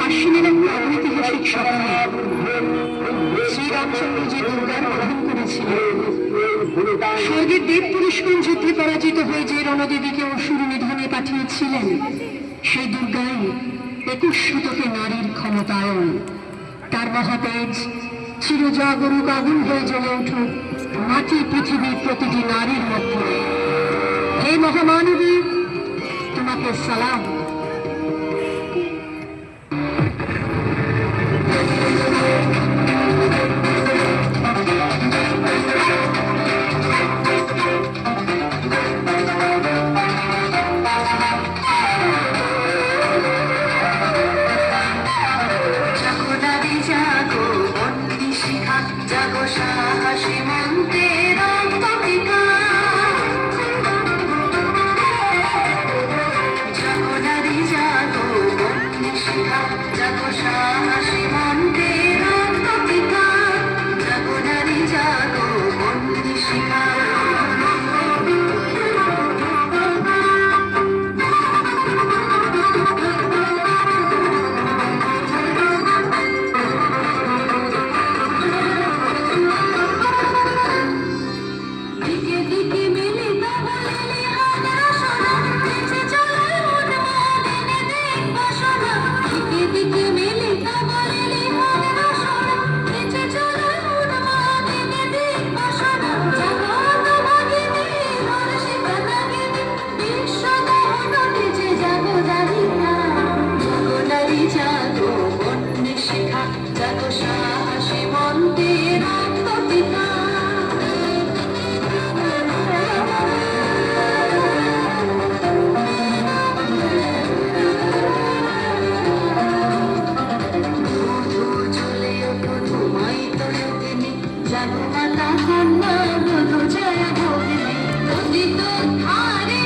আশ্বিনের এক ঐতিহাসিক সভায় শ্রীরামচন্দ্র যে দুর্গার গ্রহণ করেছিলেন, স্বর্গের দেব পুরুষগণ যুদ্ধে পরাজিত হয়ে যে রণদেবীকে অসুর নিধনে পাঠিয়েছিলেন, সেই দুর্গাই 21 শতকে নারীর ক্ষমতায়ন। তার মহাতেজ চিরজাগরুক আগুন হয়ে জ্বলে উঠুক মাটি পৃথিবীর প্রতিটি নারীর মধ্যে। হে মহামানবী, তোমাকে সালাম। জাগো মাতা কন্যা বলো জয় ভগিনী নন্দিত ধারে